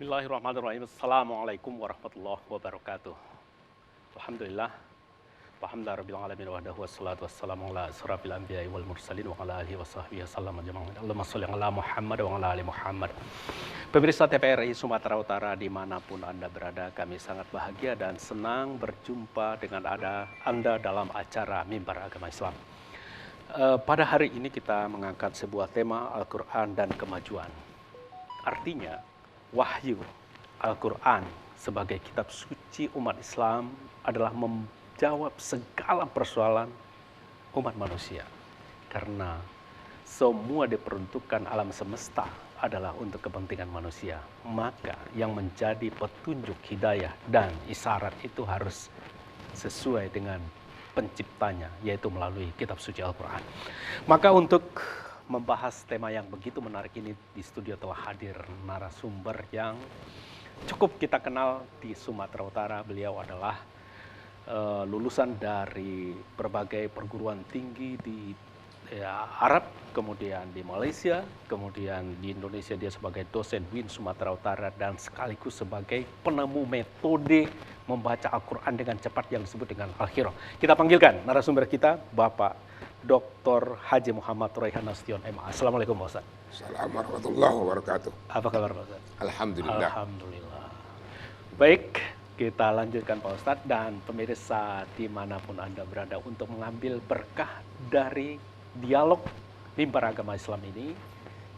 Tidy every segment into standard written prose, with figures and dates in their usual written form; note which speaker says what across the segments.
Speaker 1: Bismillahirrahmanirrahim. Assalamualaikum warahmatullahi wabarakatuh. Alhamdulillah. Alhamdulillah rabbil alamin wahdahu wassalatu wassalamu ala asrafil anbiya'i wal mursalin wa ala alihi wasahbihi wasallam ajma'in. Allahumma shalli ala Muhammad wa ala ali Muhammad. Pemirsa TVRI Sumatera Utara dimanapun Anda berada, kami sangat bahagia dan senang berjumpa dengan Anda dalam acara Mimbar Agama Islam. Pada hari ini kita mengangkat sebuah tema Al-Quran dan kemajuan. Artinya, wahyu Al-Quran sebagai kitab suci umat Islam adalah menjawab segala persoalan umat manusia. Karena semua diperuntukkan alam semesta adalah untuk kepentingan manusia. Maka yang menjadi petunjuk hidayah dan isyarat itu harus sesuai dengan penciptanya, yaitu melalui kitab suci Al-Quran. Maka untuk membahas tema yang begitu menarik ini, di studio telah hadir narasumber yang cukup kita kenal di Sumatera Utara. Beliau adalah lulusan dari berbagai perguruan tinggi di Arab, kemudian di Malaysia, kemudian di Indonesia dia sebagai dosen UIN Sumatera Utara dan sekaligus sebagai penemu metode membaca Al-Quran dengan cepat yang disebut dengan Al-Qira'ah. Kita panggilkan narasumber kita, Bapak Dr. Haji Muhammad Raihan Nasution, MA. Assalamualaikum Pak Ustaz.
Speaker 2: Assalamualaikum warahmatullahi wabarakatuh.
Speaker 1: Apa kabar Pak Ustaz?
Speaker 2: Alhamdulillah.
Speaker 1: Alhamdulillah. Baik, kita lanjutkan Pak Ustaz dan pemirsa dimanapun Anda berada untuk mengambil berkah dari dialog Mimbar Agama Islam ini.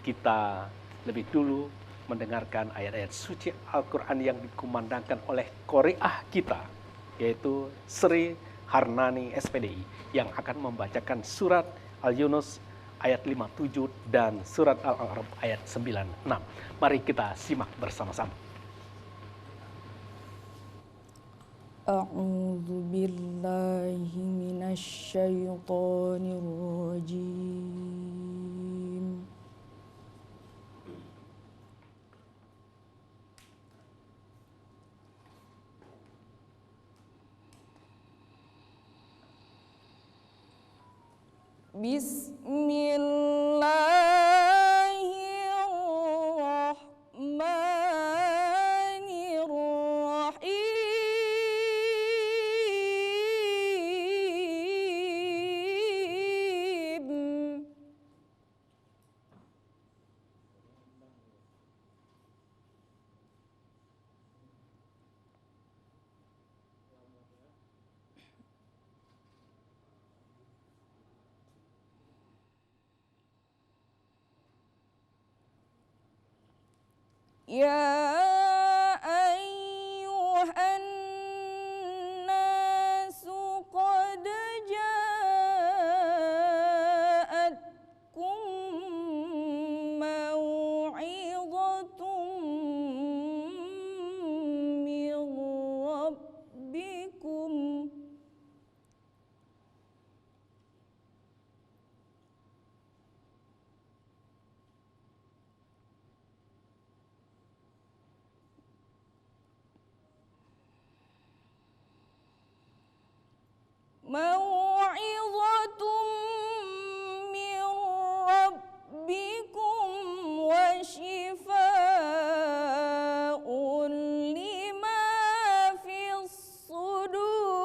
Speaker 1: Kita lebih dulu mendengarkan ayat-ayat suci Al-Quran yang dikumandangkan oleh qori'ah kita, yaitu Sri Harnani SPDI, yang akan membacakan surat Al-Yunus ayat 57 dan surat Al-A'raf ayat 96. Mari kita simak bersama-sama.
Speaker 3: A'udzu billahi minasy syaithanir rajim. Bismillahirrahmanirrahim. Ya ayyuhan nasu qad ja'atkum mau'izatun min rabbikum wa shifaa'un lima fis sudur.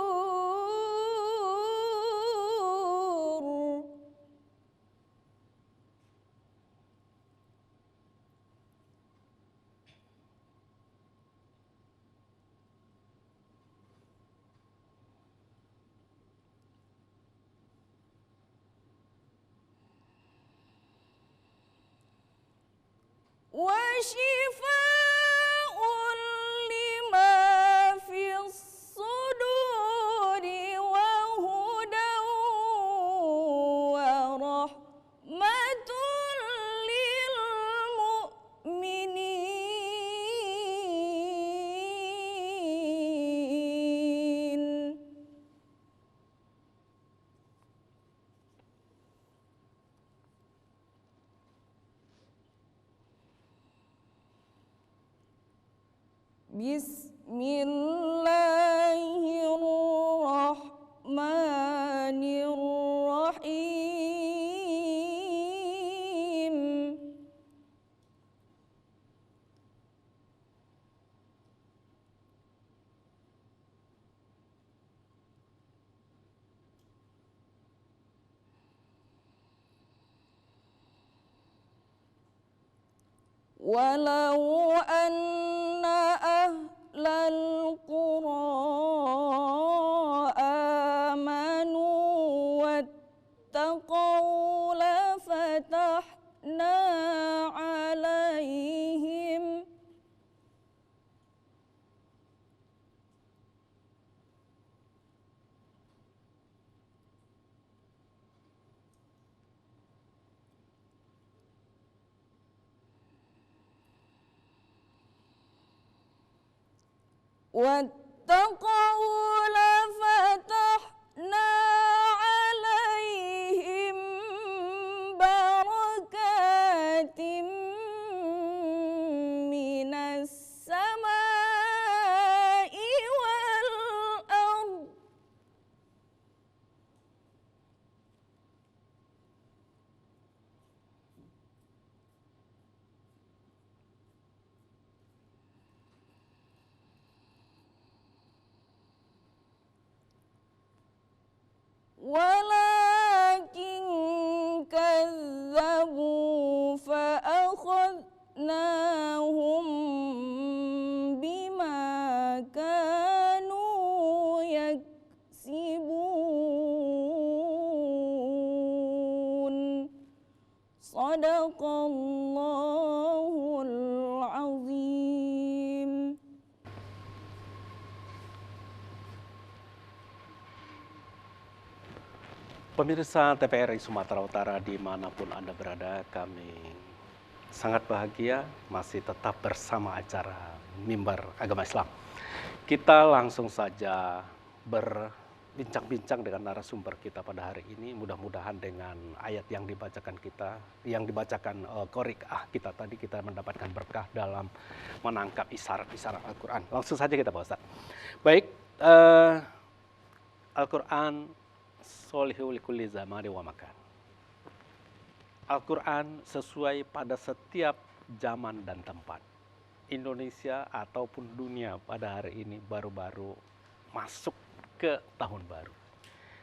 Speaker 3: Wa shifaa'un lima fis suduri wa hudan wa rahmatun lil mu'minin. Bismillahirrahmanirrahim. walau anna ahlal qura amanu wattaqaw la fatahna alaihim واتقوا لفتحنا عليهم بركات من السماء والأرض ولكن كذبوا فأخذناهم بما كانوا يكسبون صدق الله العظيم.
Speaker 1: Pemirsa TVRI Sumatera Utara dimanapun Anda berada, kami sangat bahagia masih tetap bersama acara Mimbar Agama Islam. Kita langsung saja berbincang-bincang dengan narasumber kita pada hari ini. Mudah-mudahan dengan ayat yang dibacakan qori'ah kita tadi, kita mendapatkan berkah dalam menangkap isyarat-isyarat Al-Quran. Langsung saja kita Pak Ustaz. Baik, Al-Quran solihul likulli zamani wa makan. Al-Quran sesuai pada setiap zaman dan tempat. Indonesia ataupun dunia pada hari ini baru-baru masuk ke tahun baru.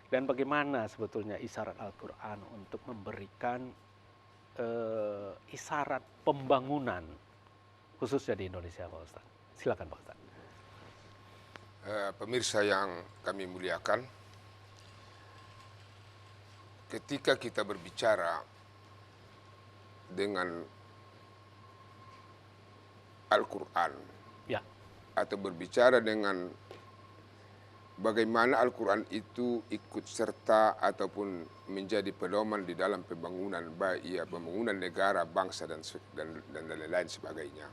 Speaker 1: Dan bagaimana sebetulnya isyarat Al-Quran untuk memberikan isyarat pembangunan khususnya di Indonesia, Pak Ustaz. Silakan Pak Ustaz.
Speaker 2: Pemirsa yang kami muliakan, ketika kita berbicara dengan Al-Quran,
Speaker 1: Ya,
Speaker 2: atau berbicara dengan bagaimana Al-Quran itu ikut serta ataupun menjadi pedoman di dalam pembangunan pembangunan negara, bangsa dan lain-lain sebagainya.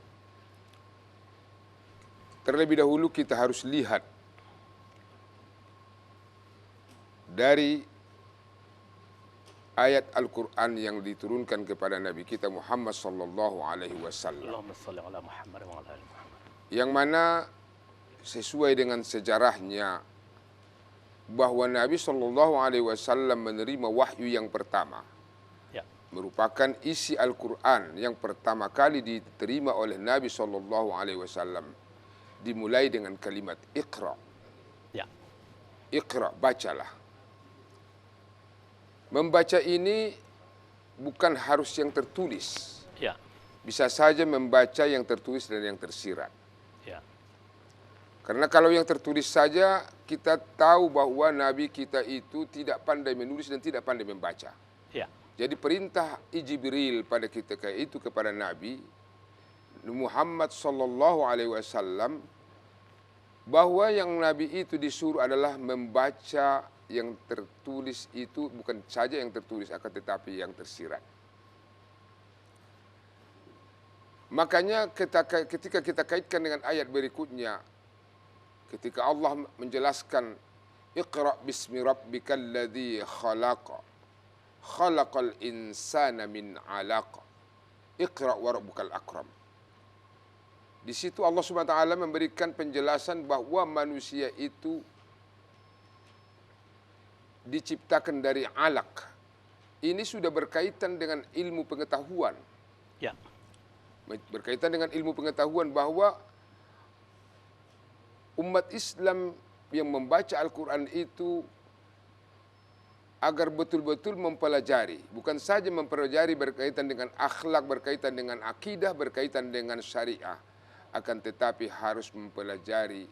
Speaker 2: Terlebih dahulu kita harus lihat dari ayat Al-Quran yang diturunkan kepada Nabi kita Muhammad sallallahu alaihi wasallam.
Speaker 1: Allahumma shalli ala Muhammad wa ala ali Muhammad.
Speaker 2: Yang mana sesuai dengan sejarahnya bahwa Nabi sallallahu alaihi wasallam menerima wahyu yang pertama.
Speaker 1: Ya.
Speaker 2: Merupakan isi Al-Quran yang pertama kali diterima oleh Nabi sallallahu alaihi wasallam, dimulai dengan kalimat Iqra.
Speaker 1: Ya.
Speaker 2: Iqra, bacalah. Membaca ini bukan harus yang tertulis.
Speaker 1: Ya.
Speaker 2: Bisa saja membaca yang tertulis dan yang tersirat.
Speaker 1: Ya.
Speaker 2: Karena kalau yang tertulis saja, kita tahu bahwa Nabi kita itu tidak pandai menulis dan tidak pandai membaca.
Speaker 1: Ya.
Speaker 2: Jadi perintah Jibril pada ketika itu kepada Nabi Muhammad sallallahu alaihi wasallam, bahwa yang Nabi itu disuruh adalah membaca yang tertulis itu, bukan saja yang tertulis akan tetapi yang tersirat. Makanya ketika kita kaitkan dengan ayat berikutnya, ketika Allah menjelaskan Iqra bismi rabbikal ladzi khalaqa khalaqal insana min 'alaq Iqra wa rabbukal akram. Di situ Allah Subhanahu wa taala memberikan penjelasan bahwa manusia itu diciptakan dari alaq. Ini sudah berkaitan dengan ilmu pengetahuan.
Speaker 1: Ya.
Speaker 2: Berkaitan dengan ilmu pengetahuan bahwa umat Islam yang membaca Al-Quran itu agar betul-betul mempelajari, bukan saja mempelajari berkaitan dengan akhlak, berkaitan dengan akidah, berkaitan dengan syariah, akan tetapi harus mempelajari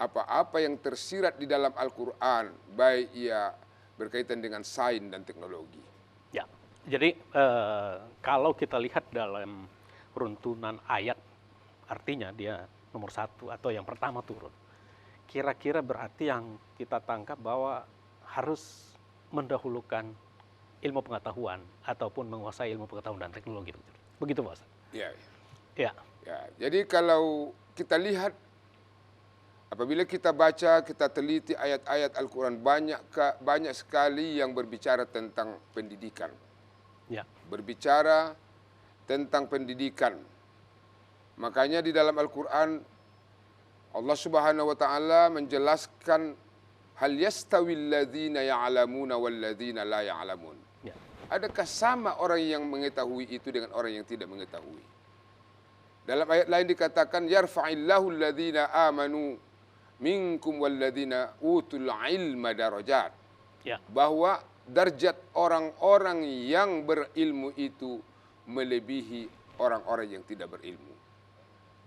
Speaker 2: apa-apa yang tersirat di dalam Al-Quran, baik ia berkaitan dengan sains dan teknologi.
Speaker 1: Ya, jadi kalau kita lihat dalam runtunan ayat, artinya dia nomor satu atau yang pertama turun. Kira-kira berarti yang kita tangkap bahwa harus mendahulukan ilmu pengetahuan ataupun menguasai ilmu pengetahuan dan teknologi. Begitu Pak Ustaz?
Speaker 2: Ya,
Speaker 1: Ya,
Speaker 2: ya. Jadi kalau kita lihat, apabila kita baca, kita teliti ayat-ayat Al-Quran, banyak sekali yang berbicara tentang pendidikan.
Speaker 1: ya,
Speaker 2: Berbicara tentang pendidikan. Makanya di dalam Al-Quran, Allah Subhanahu wa Ta'ala menjelaskan hal yastawil ladzina ya'lamuna wal ladzina la ya'lamun.
Speaker 1: ya,
Speaker 2: Adakah sama orang yang mengetahui itu dengan orang yang tidak mengetahui? Dalam ayat lain dikatakan yarfa'illahu alladzina amanu minkum wal ladzina utul ilma darajat.
Speaker 1: ya,
Speaker 2: Bahwa derajat orang-orang yang berilmu itu melebihi orang-orang yang tidak berilmu.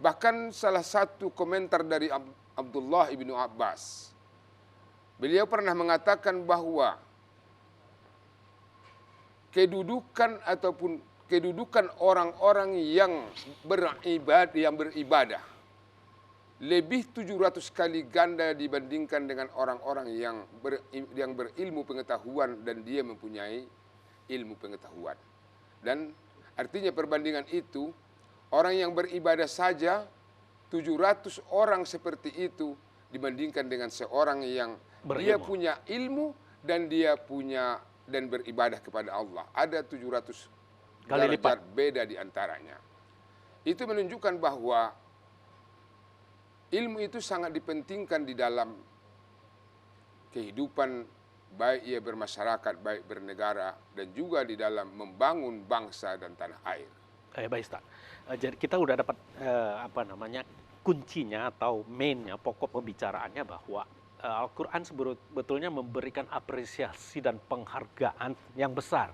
Speaker 2: Bahkan salah satu komentar dari Abdullah ibnu Abbas, beliau pernah mengatakan bahwa kedudukan orang-orang yang beribadah lebih 700 kali ganda dibandingkan dengan orang-orang yang berilmu pengetahuan dan dia mempunyai ilmu pengetahuan. Dan artinya perbandingan itu, orang yang beribadah saja 700 orang seperti itu dibandingkan dengan seorang yang dia punya ilmu dan dia punya dan beribadah kepada Allah. Ada 700
Speaker 1: kali lipat
Speaker 2: beda di antaranya. Itu menunjukkan bahwa ilmu itu sangat dipentingkan di dalam kehidupan, baik ia bermasyarakat, baik bernegara, dan juga di dalam membangun bangsa dan tanah air.
Speaker 1: Baik Ustaz. Jadi kita udah dapat kuncinya atau mainnya, pokok pembicaraannya bahwa Al-Quran sebetulnya memberikan apresiasi dan penghargaan yang besar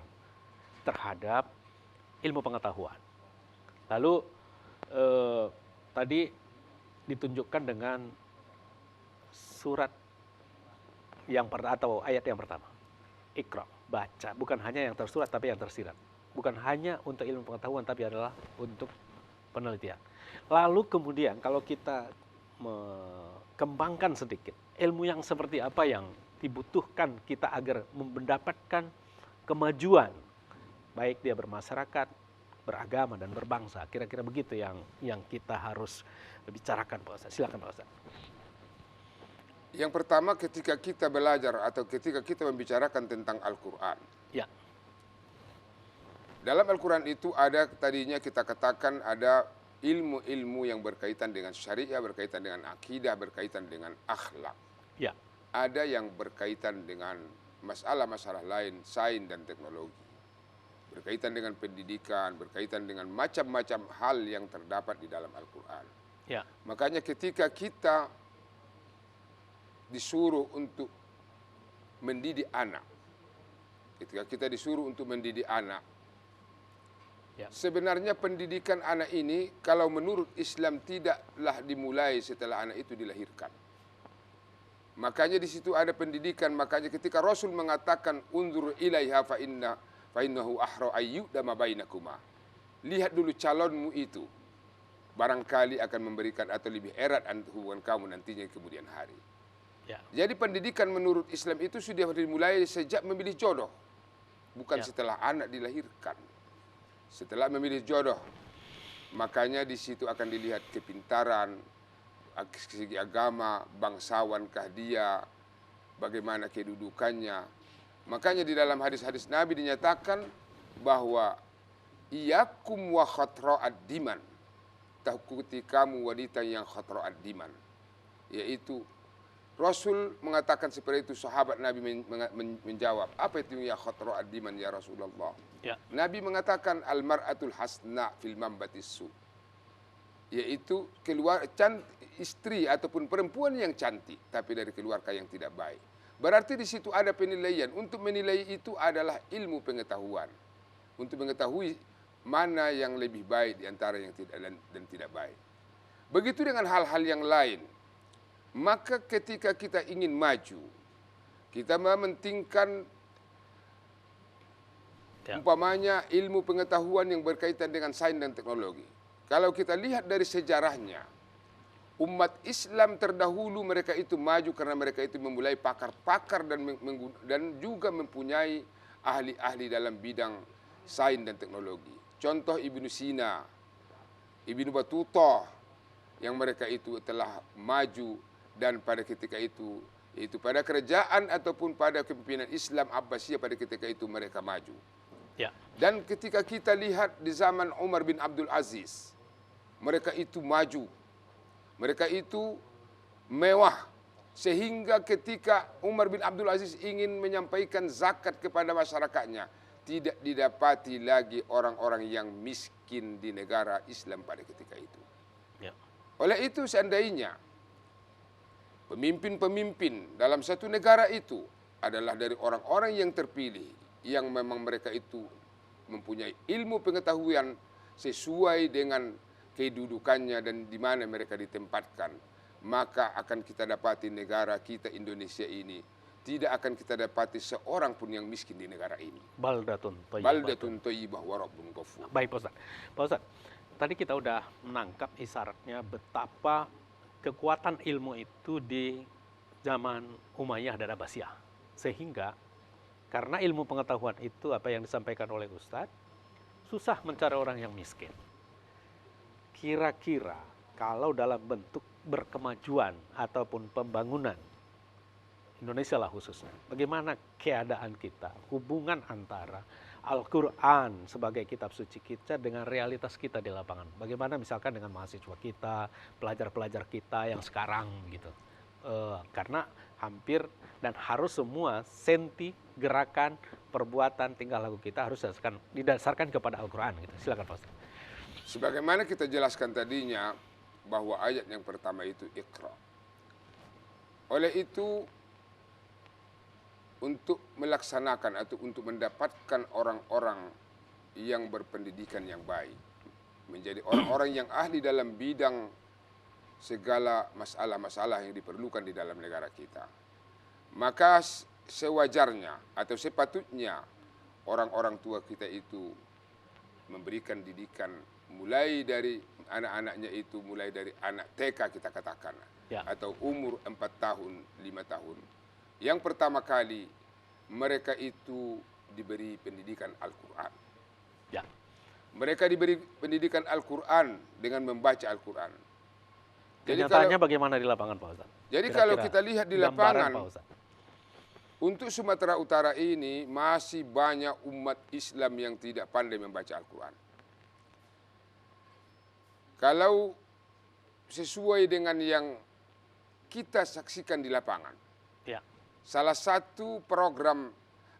Speaker 1: terhadap ilmu pengetahuan. Lalu tadi ditunjukkan dengan surat yang atau ayat yang pertama. Iqra, baca, bukan hanya yang tersurat tapi yang tersirat. Bukan hanya untuk ilmu pengetahuan tapi adalah untuk penelitian. Lalu kemudian kalau kita kembangkan sedikit, ilmu yang seperti apa yang dibutuhkan kita agar mendapatkan kemajuan, baik dia bermasyarakat, beragama, dan berbangsa. Kira-kira begitu yang kita harus bicarakan, Pak Ustaz. Silakan Pak Ustaz.
Speaker 2: Yang pertama, ketika kita belajar atau ketika kita membicarakan tentang Al-Quran.
Speaker 1: Ya.
Speaker 2: Dalam Al-Quran itu ada, tadinya kita katakan ada ilmu-ilmu yang berkaitan dengan syariah, berkaitan dengan akidah, berkaitan dengan akhlak.
Speaker 1: Ya.
Speaker 2: Ada yang berkaitan dengan masalah-masalah lain, sains dan teknologi. Berkaitan dengan pendidikan, berkaitan dengan macam-macam hal yang terdapat di dalam Al-Quran.
Speaker 1: Ya.
Speaker 2: Makanya ketika kita disuruh untuk mendidik anak, ketika kita disuruh untuk mendidik anak, sebenarnya pendidikan anak ini kalau menurut Islam tidaklah dimulai setelah anak itu dilahirkan. Makanya di situ ada pendidikan. Makanya ketika Rasul mengatakan unzur ilaiha fa innahu ahra ayyudama bainakuma. Lihat dulu calonmu itu, barangkali akan memberikan atau lebih erat hubungan kamu nantinya kemudian hari.
Speaker 1: Ya.
Speaker 2: Jadi pendidikan menurut Islam itu sudah dimulai sejak memilih jodoh, bukan setelah anak dilahirkan. Setelah memilih jodoh, makanya di situ akan dilihat kepintaran, segi agama, bangsawankah dia, bagaimana kedudukannya. Makanya di dalam hadis-hadis Nabi dinyatakan bahwa iyakum wa khatra'ad diman, takuti kamu wanita yang khatra'ad diman, yaitu Rasul mengatakan seperti itu, sahabat Nabi menjawab, apa itu ya khatra'ad diman ya Rasulullah? Ya. Nabi mengatakan al-mar'atul hasna fil mambatis su, yaitu istri ataupun perempuan yang cantik tapi dari keluarga yang tidak baik. Berarti di situ ada penilaian. Untuk menilai itu adalah ilmu pengetahuan. Untuk mengetahui mana yang lebih baik di antara yang tidak dan tidak baik. Begitu dengan hal-hal yang lain. Maka ketika kita ingin maju, kita mementingkan umpamanya ilmu pengetahuan yang berkaitan dengan sains dan teknologi. Kalau kita lihat dari sejarahnya, umat Islam terdahulu mereka itu maju karena mereka itu memulai pakar-pakar dan juga mempunyai ahli-ahli dalam bidang sains dan teknologi. Contoh Ibnu Sina, Ibnu Battuta, yang mereka itu telah maju dan pada ketika itu pada kerajaan ataupun pada kepemimpinan Islam Abbasiyah pada ketika itu mereka maju.
Speaker 1: Ya.
Speaker 2: Dan ketika kita lihat di zaman Umar bin Abdul Aziz, mereka itu maju, mereka itu mewah, sehingga ketika Umar bin Abdul Aziz ingin menyampaikan zakat kepada masyarakatnya, tidak didapati lagi orang-orang yang miskin di negara Islam pada ketika itu.
Speaker 1: Ya.
Speaker 2: Oleh itu seandainya pemimpin-pemimpin dalam satu negara itu adalah dari orang-orang yang terpilih, yang memang mereka itu mempunyai ilmu pengetahuan sesuai dengan kedudukannya dan di mana mereka ditempatkan, maka akan kita dapati negara kita Indonesia ini tidak akan kita dapati seorang pun yang miskin di negara ini.
Speaker 1: Baldatun
Speaker 2: thayyibah wa rabbun ghafur.
Speaker 1: Baik Pak Ustaz. Pak Ustaz, tadi kita udah menangkap isyaratnya betapa kekuatan ilmu itu di zaman Umayyah dan Abbasiyah. Sehingga karena ilmu pengetahuan itu apa yang disampaikan oleh Ustadz, susah mencari orang yang miskin. Kira-kira kalau dalam bentuk berkemajuan ataupun pembangunan Indonesia lah khususnya, bagaimana keadaan kita, hubungan antara Al-Quran sebagai kitab suci kita dengan realitas kita di lapangan. Bagaimana misalkan dengan mahasiswa kita, pelajar-pelajar kita yang sekarang gitu. Karena hampir dan harus semua senti, gerakan, perbuatan, tingkah laku kita harus didasarkan kepada Al-Quran gitu. Silakan Pak Ustaz.
Speaker 2: Sebagaimana kita jelaskan tadinya bahwa ayat yang pertama itu Iqra. Oleh itu untuk melaksanakan atau untuk mendapatkan orang-orang yang berpendidikan yang baik, menjadi orang-orang yang ahli dalam bidang segala masalah-masalah yang diperlukan di dalam negara kita, maka sewajarnya atau sepatutnya orang-orang tua kita itu memberikan didikan mulai dari anak-anaknya itu, mulai dari anak TK kita katakan, atau umur 4 tahun, 5 tahun. Yang pertama kali mereka itu diberi pendidikan Al-Quran.
Speaker 1: Ya.
Speaker 2: Mereka diberi pendidikan Al-Quran dengan membaca Al-Quran.
Speaker 1: Kenyataannya bagaimana di lapangan Pak Ustaz?
Speaker 2: Jadi kalau kita lihat di lapangan, untuk Sumatera Utara ini masih banyak umat Islam yang tidak pandai membaca Al-Quran. Kalau sesuai dengan yang kita saksikan di lapangan,
Speaker 1: ya.
Speaker 2: Salah satu program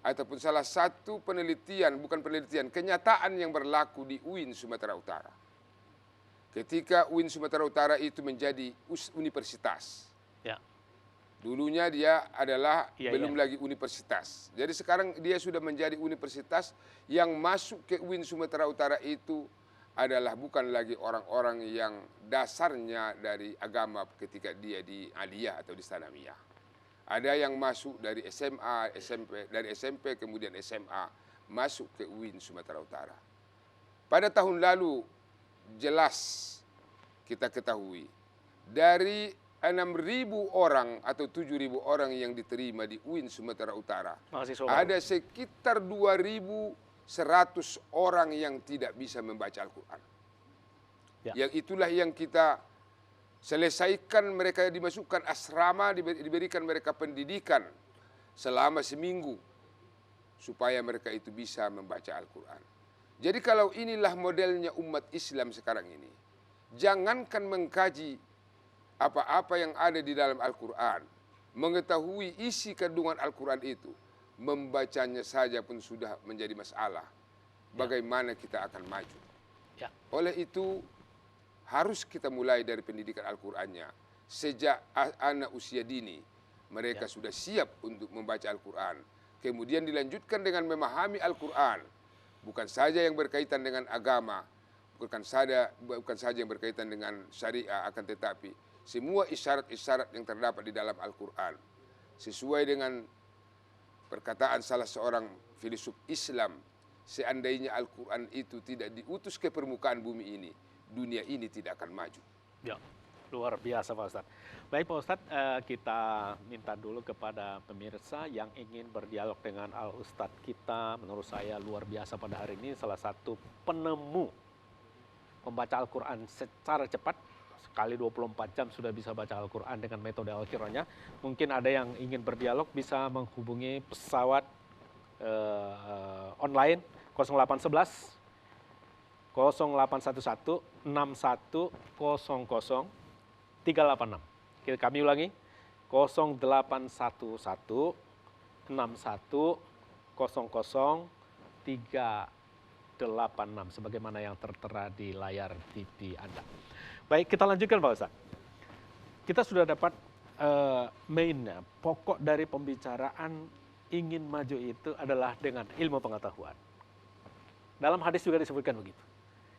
Speaker 2: ataupun salah satu penelitian, bukan penelitian, kenyataan yang berlaku di UIN Sumatera Utara. Ketika UIN Sumatera Utara itu menjadi universitas.
Speaker 1: Ya.
Speaker 2: Dulunya dia adalah belum lagi universitas. Jadi sekarang dia sudah menjadi universitas. Yang masuk ke UIN Sumatera Utara itu adalah bukan lagi orang-orang yang dasarnya dari agama ketika dia di aliyah atau di sanawiyah. Ada yang masuk dari SMA, SMP, dari SMP kemudian SMA masuk ke UIN Sumatera Utara. Pada tahun lalu jelas kita ketahui dari 6.000 orang atau 7.000 orang yang diterima di UIN Sumatera Utara, ada sekitar 2.100 orang yang tidak bisa membaca Al-Quran. Ya. Yang itulah yang kita selesaikan, mereka dimasukkan asrama, diberikan mereka pendidikan selama seminggu supaya mereka itu bisa membaca Al-Quran. Jadi kalau inilah modelnya umat Islam sekarang ini, jangankan mengkaji apa-apa yang ada di dalam Al-Quran, mengetahui isi kandungan Al-Quran itu, membacanya saja pun sudah menjadi masalah. Bagaimana kita akan maju? Ya. Oleh itu harus kita mulai dari pendidikan Al-Qur'annya sejak anak usia dini. mereka sudah siap untuk membaca Al-Quran. Kemudian dilanjutkan dengan memahami Al-Quran, bukan saja yang berkaitan dengan agama, bukan saja yang berkaitan dengan syariah, akan tetapi semua isyarat-isyarat yang terdapat di dalam Al-Quran. Sesuai dengan perkataan salah seorang filsuf Islam, seandainya Al-Quran itu tidak diutus ke permukaan bumi ini, dunia ini tidak akan maju.
Speaker 1: Ya, luar biasa Pak Ustadz. Baik Pak Ustadz, kita minta dulu kepada pemirsa yang ingin berdialog dengan Al Ustadz kita. Menurut saya luar biasa pada hari ini, salah satu penemu membaca Al-Quran secara cepat. Sekali 24 jam sudah bisa baca Al-Quran dengan metode Al-Qira'ahnya. Mungkin ada yang ingin berdialog, bisa menghubungi pesawat online 0811 0811 6100 386. Kami ulangi 0811 6100 386 sebagaimana yang tertera di layar TV Anda. Baik, kita lanjutkan Pak Ustadz. Kita sudah dapat mainnya, pokok dari pembicaraan ingin maju itu adalah dengan ilmu pengetahuan. Dalam hadis juga disebutkan begitu.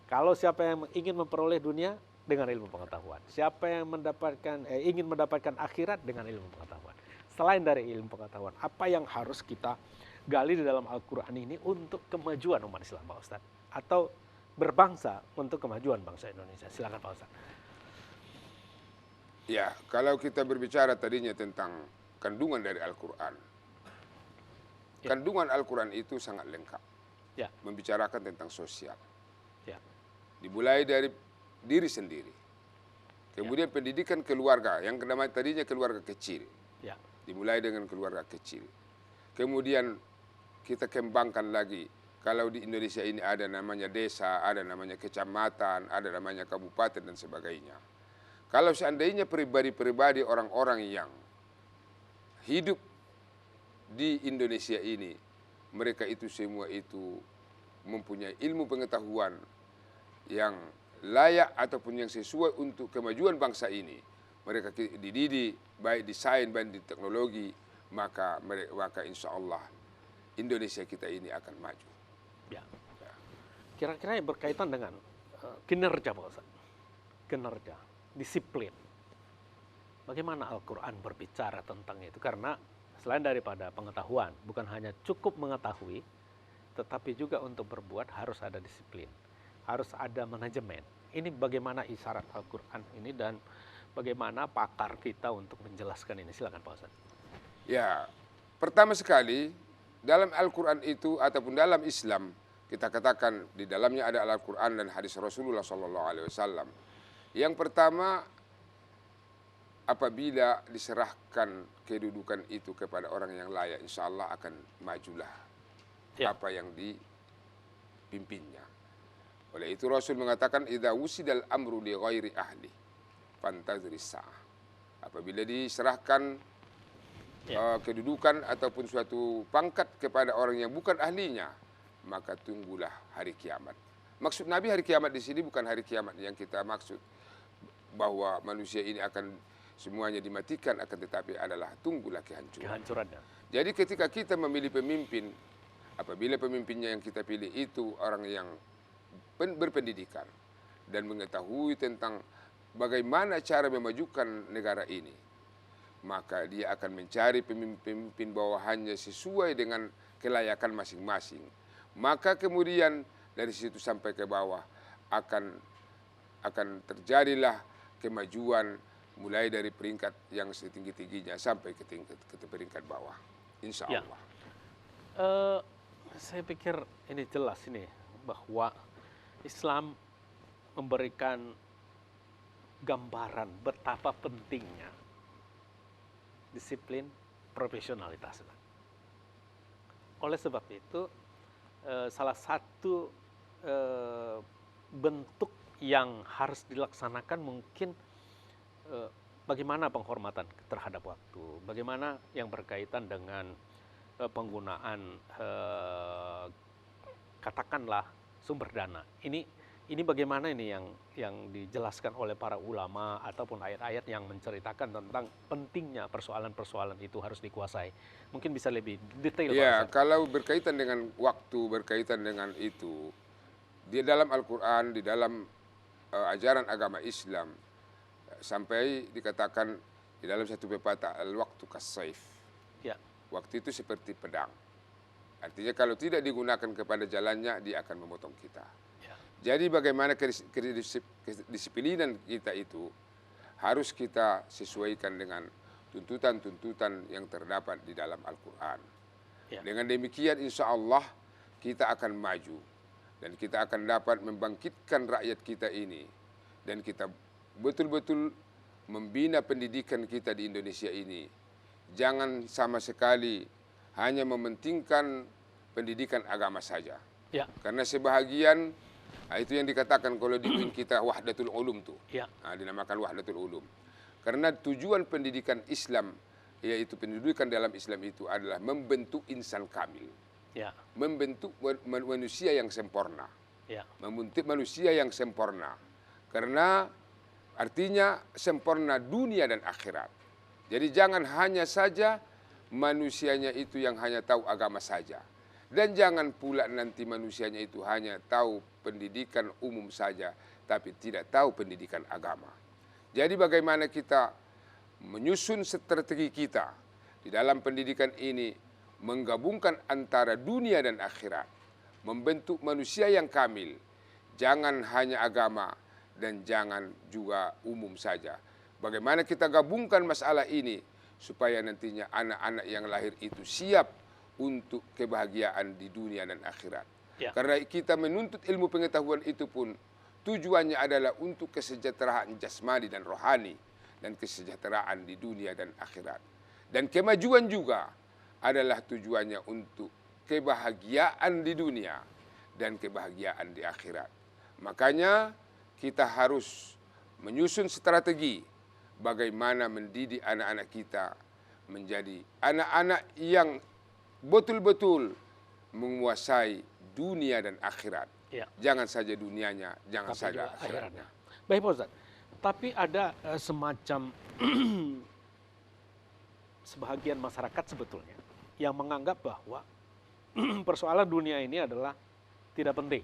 Speaker 1: Kalau siapa yang ingin memperoleh dunia dengan ilmu pengetahuan, siapa yang ingin mendapatkan akhirat dengan ilmu pengetahuan. Selain dari ilmu pengetahuan, apa yang harus kita gali di dalam Al-Quran ini untuk kemajuan umat Islam Pak Ustadz? Atau berbangsa untuk kemajuan bangsa Indonesia? Silakan Pak Ustadz.
Speaker 2: Ya, kalau kita berbicara tadinya tentang kandungan dari Al-Quran, kandungan Al-Quran itu sangat lengkap.
Speaker 1: Ya.
Speaker 2: Membicarakan tentang sosial.
Speaker 1: Ya.
Speaker 2: Dimulai dari diri sendiri. Kemudian pendidikan keluarga, yang tadinya keluarga kecil.
Speaker 1: Ya.
Speaker 2: Dimulai dengan keluarga kecil. Kemudian kita kembangkan lagi. Kalau di Indonesia ini ada namanya desa, ada namanya kecamatan, ada namanya kabupaten dan sebagainya. Kalau seandainya pribadi-pribadi orang-orang yang hidup di Indonesia ini, mereka itu semua itu mempunyai ilmu pengetahuan yang layak ataupun yang sesuai untuk kemajuan bangsa ini. Mereka dididik baik di sains, baik di teknologi, maka insya Allah Indonesia kita ini akan maju.
Speaker 1: Ya. Kira-kira yang berkaitan dengan kinerja Pak Ustadz. Kinerja, disiplin. Bagaimana Al-Quran berbicara tentang itu? Karena selain daripada pengetahuan, bukan hanya cukup mengetahui, tetapi juga untuk berbuat harus ada disiplin. Harus ada manajemen. Ini bagaimana isyarat Al-Quran ini dan bagaimana pakar kita untuk menjelaskan ini. Silakan Pak Ustadz.
Speaker 2: Ya, pertama sekali dalam Al-Quran itu ataupun dalam Islam, kita katakan di dalamnya ada Al-Quran dan hadis Rasulullah SAW. Yang pertama, apabila diserahkan kedudukan itu kepada orang yang layak, insya Allah akan majulah apa yang dipimpinnya. Oleh itu Rasul mengatakan, idza wusidal amru li ghairi ahli fantazris sa'ah. Apabila diserahkan kedudukan ataupun suatu pangkat kepada orang yang bukan ahlinya, maka tunggulah hari kiamat. Maksud Nabi hari kiamat di sini bukan hari kiamat yang kita maksud bahwa manusia ini akan semuanya dimatikan, akan tetapi adalah tunggulah kehancurannya. Jadi ketika kita memilih pemimpin, apabila pemimpinnya yang kita pilih itu orang yang berpendidikan dan mengetahui tentang bagaimana cara memajukan negara ini, maka dia akan mencari pemimpin bawahannya sesuai dengan kelayakan masing-masing. Maka kemudian dari situ sampai ke bawah akan terjadilah kemajuan mulai dari peringkat yang setinggi-tingginya sampai ke peringkat bawah. Insya Allah.
Speaker 1: Saya pikir ini jelas ini bahwa Islam memberikan gambaran betapa pentingnya disiplin profesionalitas. Oleh sebab itu salah satu bentuk yang harus dilaksanakan mungkin bagaimana penghormatan terhadap waktu, bagaimana yang berkaitan dengan penggunaan katakanlah sumber dana. Ini Ini bagaimana ini yang dijelaskan oleh para ulama ataupun ayat-ayat yang menceritakan tentang pentingnya persoalan-persoalan itu harus dikuasai. Mungkin bisa lebih detail Pak
Speaker 2: Ya,
Speaker 1: Ustadz.
Speaker 2: kalau berkaitan dengan waktu, berkaitan dengan itu, di dalam Al-Quran, di dalam ajaran agama Islam, sampai dikatakan di dalam satu pepatah, al-waktu kas-saif.
Speaker 1: Ya,
Speaker 2: Waktu itu seperti pedang. Artinya kalau tidak digunakan kepada jalannya, dia akan memotong kita.
Speaker 1: ya,
Speaker 2: Jadi bagaimana kedisiplinan kita itu harus kita sesuaikan dengan tuntutan-tuntutan yang terdapat di dalam Al-Quran.
Speaker 1: ya,
Speaker 2: Dengan demikian insya Allah kita akan maju dan kita akan dapat membangkitkan rakyat kita ini. Dan kita betul-betul membina pendidikan kita di Indonesia ini. Jangan sama sekali hanya mementingkan pendidikan agama saja.
Speaker 1: ya,
Speaker 2: Karena sebahagian itu yang dikatakan kalau di UIN kita wahdatul ulum tuh.
Speaker 1: ya,
Speaker 2: Dinamakan wahdatul ulum. Karena tujuan pendidikan Islam, yaitu pendidikan dalam Islam itu adalah membentuk insan kamil.
Speaker 1: ya,
Speaker 2: Membentuk manusia yang sempurna.
Speaker 1: ya,
Speaker 2: Membentuk manusia yang sempurna. Karena artinya sempurna dunia dan akhirat. Jadi jangan hanya saja manusianya itu yang hanya tahu agama saja. Dan jangan pula nanti manusianya itu hanya tahu pendidikan umum saja, tapi tidak tahu pendidikan agama. Jadi bagaimana kita menyusun strategi kita di dalam pendidikan ini, menggabungkan antara dunia dan akhirat, membentuk manusia yang kamil, jangan hanya agama dan jangan juga umum saja. Bagaimana kita gabungkan masalah ini supaya nantinya anak-anak yang lahir itu siap untuk kebahagiaan di dunia dan akhirat.
Speaker 1: Ya.
Speaker 2: Karena kita menuntut ilmu pengetahuan itu pun tujuannya adalah untuk kesejahteraan jasmani dan rohani dan kesejahteraan di dunia dan akhirat. Dan kemajuan juga adalah tujuannya untuk kebahagiaan di dunia dan kebahagiaan di akhirat. Makanya kita harus menyusun strategi bagaimana mendidik anak-anak kita menjadi anak-anak yang betul-betul menguasai dunia dan akhirat.
Speaker 1: ya.
Speaker 2: Jangan saja dunianya, jangan
Speaker 1: Tapi
Speaker 2: saja
Speaker 1: juga
Speaker 2: akhiratnya.
Speaker 1: Baik Pak Ustadz, tapi ada semacam sebahagian masyarakat sebetulnya yang menganggap bahwa persoalan dunia ini adalah tidak penting.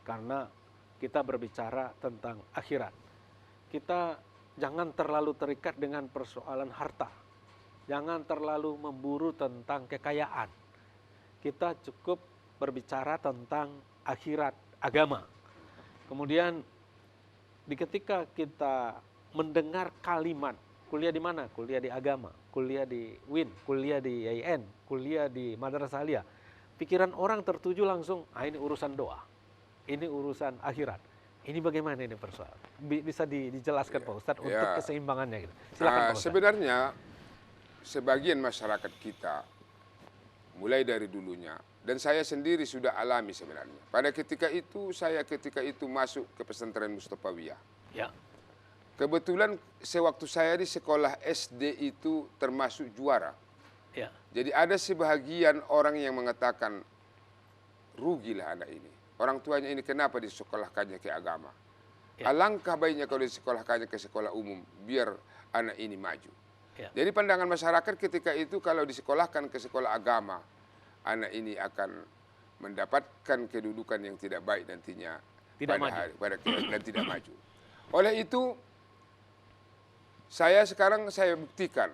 Speaker 1: Karena kita berbicara tentang akhirat. Kita jangan terlalu terikat dengan persoalan harta. Jangan terlalu memburu tentang kekayaan. Kita cukup berbicara tentang akhirat, agama. Kemudian ketika kita mendengar kalimat, kuliah di mana? Kuliah di agama, kuliah di UIN, kuliah di IAIN, kuliah di Madrasah Aliyah. Pikiran orang tertuju langsung, ini urusan doa, ini urusan akhirat. Ini bagaimana ini persoalan? Bisa dijelaskan Pak Ustadz untuk keseimbangannya gitu. Silakan Pak Ustadz.
Speaker 2: Sebenarnya sebagian masyarakat kita mulai dari dulunya dan saya sendiri sudah alami sebenarnya. Pada ketika itu saya masuk ke pesantren Mustafawiyah.
Speaker 1: Ya.
Speaker 2: Kebetulan sewaktu saya di sekolah SD itu termasuk juara.
Speaker 1: Ya.
Speaker 2: Jadi ada sebahagian orang yang mengatakan rugilah anak ini. Orang tuanya ini kenapa disekolahkannya ke agama?
Speaker 1: Ya.
Speaker 2: Alangkah baiknya kalau disekolahkannya ke sekolah umum biar anak ini maju.
Speaker 1: Ya.
Speaker 2: Jadi pandangan masyarakat ketika itu kalau disekolahkan ke sekolah agama, anak ini akan mendapatkan kedudukan yang tidak baik nantinya dan tidak maju. Oleh itu saya buktikan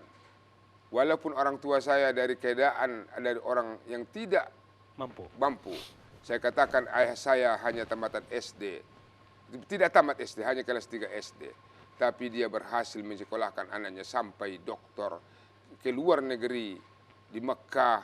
Speaker 2: walaupun orang tua saya dari keadaan dari orang yang tidak mampu. Saya katakan ayah saya hanya tamatan SD. Tidak tamat SD, hanya kelas 3 SD. Tapi dia berhasil mensekolahkan anaknya sampai doktor ke luar negeri, di Mekah,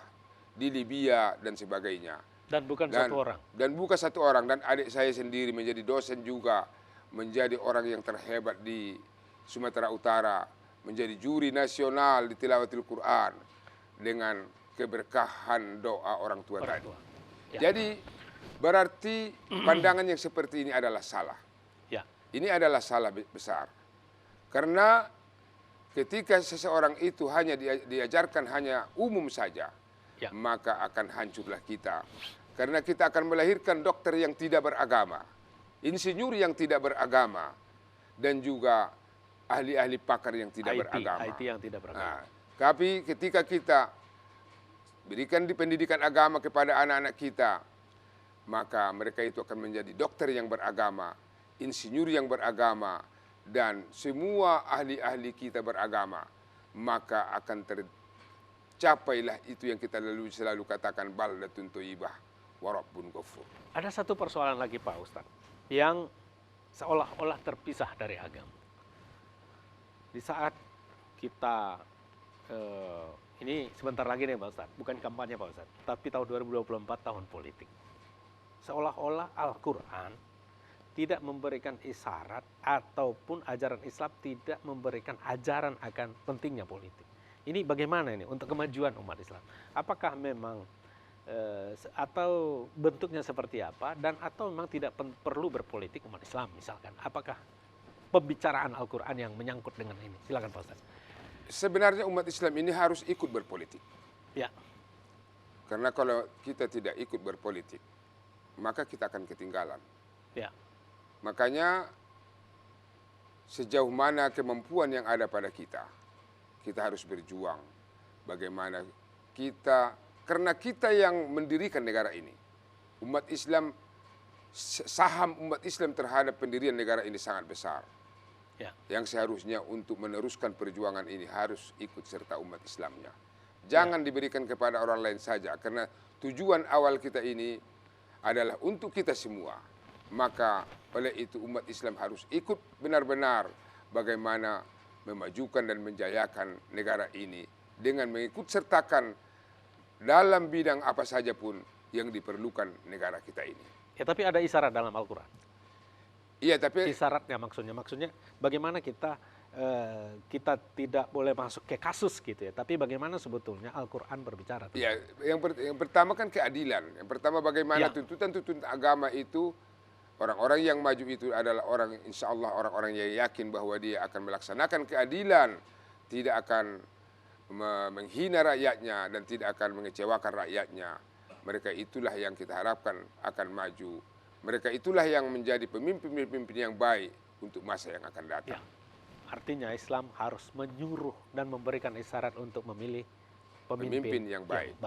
Speaker 2: di Libya dan sebagainya.
Speaker 1: Dan bukan satu orang.
Speaker 2: Dan bukan satu orang. Dan adik saya sendiri menjadi dosen juga, menjadi orang yang terhebat di Sumatera Utara, menjadi juri nasional di tilawatil Quran dengan keberkahan doa orang tua tadi. Ya. Jadi berarti pandangan yang seperti ini adalah salah.
Speaker 1: Ya.
Speaker 2: Ini adalah salah besar. Karena ketika seseorang itu hanya diajarkan hanya umum saja,
Speaker 1: ya,
Speaker 2: maka akan hancurlah kita. Karena kita akan melahirkan dokter yang tidak beragama. insinyur yang tidak beragama, dan juga ahli-ahli pakar yang tidak beragama.
Speaker 1: IT yang tidak beragama.
Speaker 2: Nah, tapi ketika kita berikan di pendidikan agama kepada anak-anak kita, maka mereka itu akan menjadi dokter yang beragama, insinyur yang beragama, dan semua ahli-ahli kita beragama, maka akan tercapailah itu yang kita selalu katakan baldatun thayyibah wa rabbun ghafur.
Speaker 1: Ada satu persoalan lagi Pak Ustadz, yang seolah-olah terpisah dari agama. Di saat kita, ini sebentar lagi nih Pak Ustadz, bukan kampanye Pak Ustadz, tapi tahun 2024 tahun politik. Seolah-olah Al-Quran tidak memberikan isyarat ataupun ajaran Islam tidak memberikan ajaran akan pentingnya politik. Ini bagaimana ini untuk kemajuan umat Islam? Apakah memang atau bentuknya seperti apa, dan atau memang tidak perlu berpolitik umat Islam misalkan? Apakah pembicaraan Al-Quran yang menyangkut dengan ini? Silakan Pak Ustaz.
Speaker 2: Sebenarnya umat Islam ini harus ikut berpolitik.
Speaker 1: Ya.
Speaker 2: Karena kalau kita tidak ikut berpolitik, maka kita akan ketinggalan.
Speaker 1: Ya.
Speaker 2: Makanya sejauh mana kemampuan yang ada pada kita harus berjuang. Bagaimana kita, karena kita yang mendirikan negara ini. Umat Islam, saham umat Islam terhadap pendirian negara ini sangat besar.
Speaker 1: Ya.
Speaker 2: Yang seharusnya untuk meneruskan perjuangan ini harus ikut serta umat Islamnya. Jangan diberikan kepada orang lain saja, karena tujuan awal kita ini adalah untuk kita semua. Maka oleh itu umat Islam harus ikut benar-benar bagaimana memajukan dan menjayakan negara ini dengan mengikut sertakan dalam bidang apa saja pun yang diperlukan negara kita ini.
Speaker 1: Ya, tapi ada isyarat dalam Al-Quran.
Speaker 2: Iya, tapi
Speaker 1: Isyaratnya maksudnya bagaimana kita tidak boleh masuk ke kasus gitu ya, tapi bagaimana sebetulnya Al-Quran berbicara tentang.
Speaker 2: ya, yang pertama kan keadilan. Yang pertama bagaimana
Speaker 1: Ya.
Speaker 2: tuntutan agama itu, orang-orang yang maju itu adalah orang, insya Allah orang-orang yang yakin bahwa dia akan melaksanakan keadilan, tidak akan menghina rakyatnya dan tidak akan mengecewakan rakyatnya. Mereka itulah yang kita harapkan akan maju. Mereka itulah yang menjadi pemimpin-pemimpin yang baik untuk masa yang akan datang.
Speaker 1: Ya. Artinya Islam harus menyuruh dan memberikan isyarat untuk memilih pemimpin
Speaker 2: yang baik.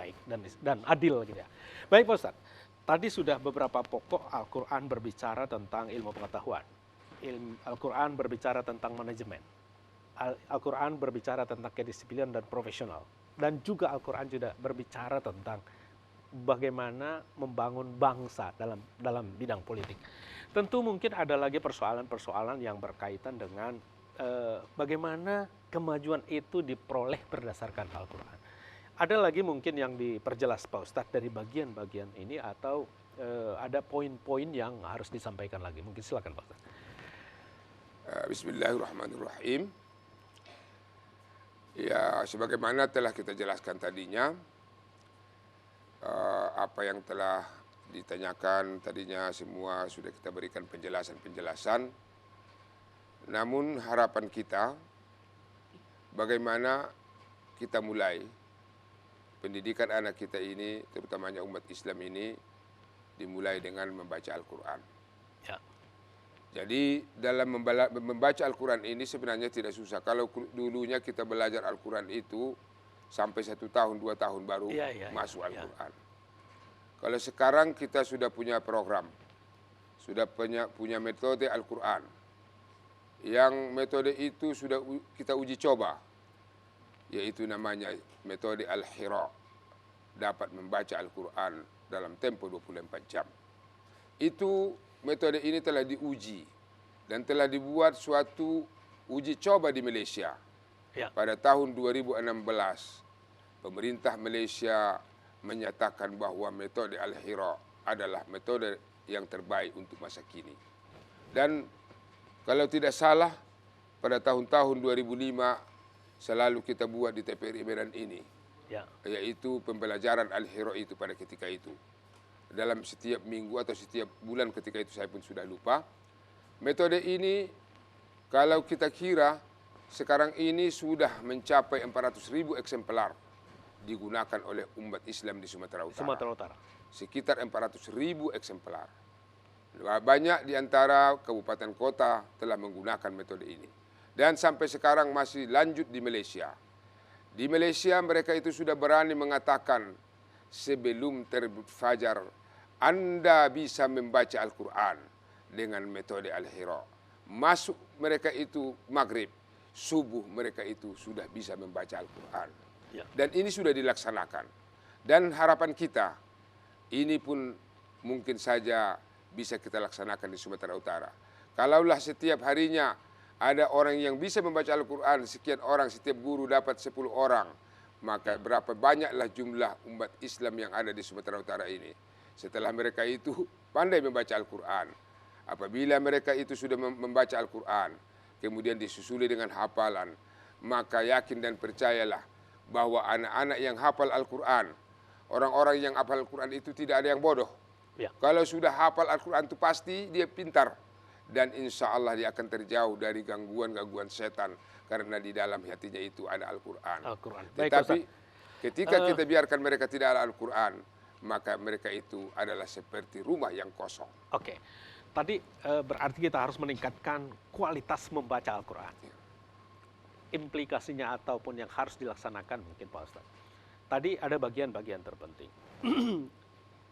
Speaker 1: dan adil gitu ya. Baik Pak Ustadz, tadi sudah beberapa pokok Al-Quran berbicara tentang ilmu pengetahuan. Al-Quran berbicara tentang manajemen. Al-Quran berbicara tentang kedisiplinan dan profesional. Dan juga Al-Quran juga berbicara tentang bagaimana membangun bangsa dalam bidang politik. Tentu mungkin ada lagi persoalan-persoalan yang berkaitan dengan bagaimana kemajuan itu diperoleh berdasarkan Al-Quran. Ada lagi mungkin yang diperjelas Pak Ustadz dari bagian-bagian ini, atau ada poin-poin yang harus disampaikan lagi. Mungkin silakan Pak Ustadz.
Speaker 2: Bismillahirrahmanirrahim. Ya, sebagaimana telah kita jelaskan tadinya, apa yang telah ditanyakan tadinya semua sudah kita berikan penjelasan-penjelasan. Namun harapan kita, bagaimana kita mulai pendidikan anak kita ini, terutamanya umat Islam ini, dimulai dengan membaca Al-Quran.
Speaker 1: Ya.
Speaker 2: Jadi dalam membaca Al-Quran ini sebenarnya tidak susah. Kalau dulunya kita belajar Al-Quran itu sampai 1 tahun, 2 tahun baru masuk Al-Quran. Kalau sekarang kita sudah punya program, sudah punya metode Al-Quran. Yang metode itu sudah kita uji coba, yaitu namanya metode Al-Hira, dapat membaca Al-Quran dalam tempo 24 jam. Itu metode ini telah diuji dan telah dibuat suatu uji coba di Malaysia.
Speaker 1: Ya.
Speaker 2: Pada tahun 2016, pemerintah Malaysia menyatakan bahwa metode Al-Hira adalah metode yang terbaik untuk masa kini. Dan kalau tidak salah, pada tahun-tahun 2005 selalu kita buat di TPRI Medan ini, yaitu pembelajaran Al-Hira itu pada ketika itu. Dalam setiap minggu atau setiap bulan ketika itu saya pun sudah lupa. Metode ini kalau kita kira sekarang ini sudah mencapai 400.000 eksemplar digunakan oleh umat Islam di Sumatera Utara.
Speaker 1: Sumatera Utara.
Speaker 2: Sekitar 400.000 eksemplar. Banyak di antara kabupaten kota telah menggunakan metode ini. Dan sampai sekarang masih lanjut di Malaysia. Di Malaysia mereka itu sudah berani mengatakan sebelum terbit fajar Anda bisa membaca Al-Quran dengan metode Al-Hira. Masuk mereka itu maghrib, subuh mereka itu sudah bisa membaca Al-Quran.
Speaker 1: Ya.
Speaker 2: Dan ini sudah dilaksanakan. Dan harapan kita, ini pun mungkin saja bisa kita laksanakan di Sumatera Utara. Kalaulah setiap harinya ada orang yang bisa membaca Al-Quran, sekian orang, setiap guru dapat 10 orang, maka berapa banyaklah jumlah umat Islam yang ada di Sumatera Utara ini. Setelah mereka itu pandai membaca Al-Quran. Apabila mereka itu sudah membaca Al-Quran, kemudian disusuli dengan hafalan, maka yakin dan percayalah bahwa anak-anak yang hafal Al-Quran, orang-orang yang hafal Al-Quran itu tidak ada yang bodoh.
Speaker 1: Ya.
Speaker 2: Kalau sudah hafal Al-Quran itu pasti dia pintar. Dan insya Allah dia akan terjauh dari gangguan-gangguan setan. Karena di dalam hatinya itu ada Al-Quran.
Speaker 1: Baik,
Speaker 2: Tetapi
Speaker 1: Ustaz,
Speaker 2: ketika kita biarkan mereka tidak ada Al-Quran, maka mereka itu adalah seperti rumah yang kosong.
Speaker 1: Oke, tadi berarti kita harus meningkatkan kualitas membaca Al-Quran. Implikasinya ataupun yang harus dilaksanakan mungkin Pak Ustadz. Tadi ada bagian-bagian terpenting.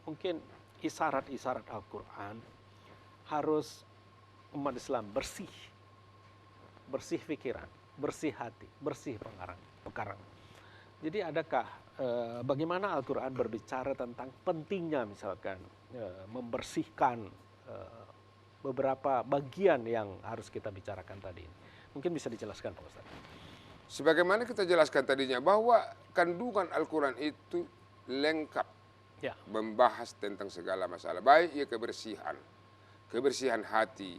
Speaker 1: Mungkin isyarat-isyarat Al-Quran harus umat Islam bersih. Bersih pikiran, bersih hati, bersih pekarang. Jadi adakah bagaimana Al-Quran berbicara tentang pentingnya misalkan membersihkan beberapa bagian yang harus kita bicarakan tadi. Mungkin bisa dijelaskan Pak Ustaz.
Speaker 2: Sebagaimana kita jelaskan tadinya bahwa kandungan Al-Quran itu lengkap.
Speaker 1: Ya.
Speaker 2: Membahas tentang segala masalah. Baik ya kebersihan. Kebersihan hati,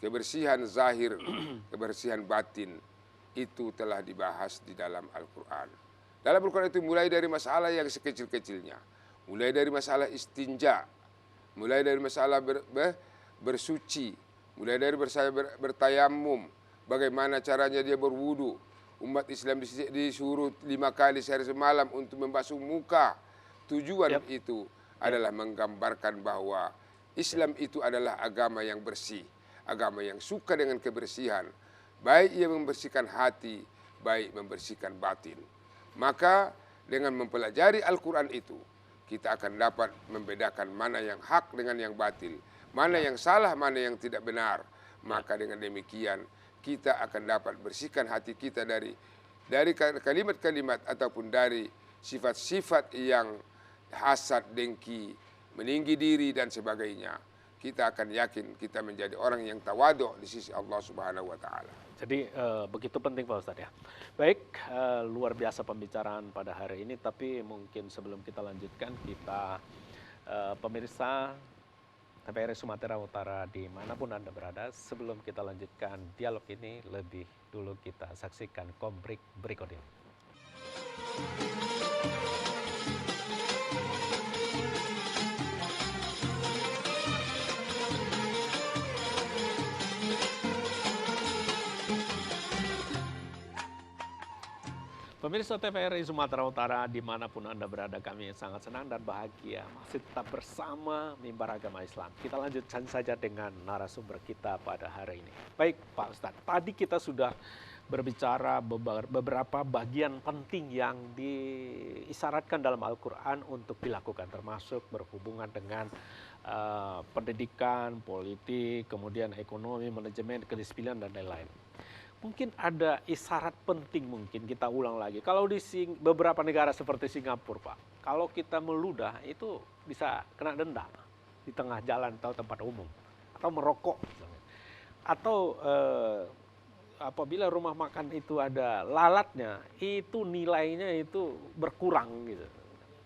Speaker 2: kebersihan zahir, kebersihan batin. Itu telah dibahas di dalam Al-Quran. Dalam Al-Quran itu mulai dari masalah yang sekecil-kecilnya. Mulai dari masalah istinja. Mulai dari masalah bersuci. Mulai dari bertayamum. Bagaimana caranya dia berwudu. Umat Islam disuruh 5 kali sehari semalam untuk membasuh muka. Tujuan itu adalah menggambarkan bahwa Islam itu adalah agama yang bersih. Agama yang suka dengan kebersihan. Baik ia membersihkan hati, baik membersihkan batin. Maka dengan mempelajari Al-Quran itu, kita akan dapat membedakan mana yang hak dengan yang batil. Mana yang salah, mana yang tidak benar. Maka dengan demikian kita akan dapat bersihkan hati kita dari kalimat-kalimat ataupun dari sifat-sifat yang hasad, dengki, meninggi diri dan sebagainya. Kita akan yakin kita menjadi orang yang tawadhu di sisi Allah Subhanahu wa taala.
Speaker 1: Jadi begitu penting Pak Ustadz ya. Baik, luar biasa pembicaraan pada hari ini, tapi mungkin sebelum kita lanjutkan, kita pemirsa TVRI Sumatera Utara dimanapun Anda berada, sebelum kita lanjutkan dialog ini, lebih dulu kita saksikan komik berikut ini. Pemirsa TVRI Sumatera Utara dimanapun Anda berada, kami sangat senang dan bahagia masih tetap bersama Mimbar Agama Islam. Kita lanjutkan saja dengan narasumber kita pada hari ini. Baik Pak Ustadz, tadi kita sudah berbicara beberapa bagian penting yang diisyaratkan dalam Al-Quran untuk dilakukan, termasuk berhubungan dengan pendidikan, politik, kemudian ekonomi, manajemen, kedisiplinan, dan lain-lain. Mungkin ada isyarat penting, mungkin kita ulang lagi. Kalau di beberapa negara seperti Singapura, Pak, kalau kita meludah itu bisa kena denda di tengah jalan atau tempat umum, atau merokok misalnya. Atau apabila rumah makan itu ada lalatnya, itu nilainya itu berkurang gitu,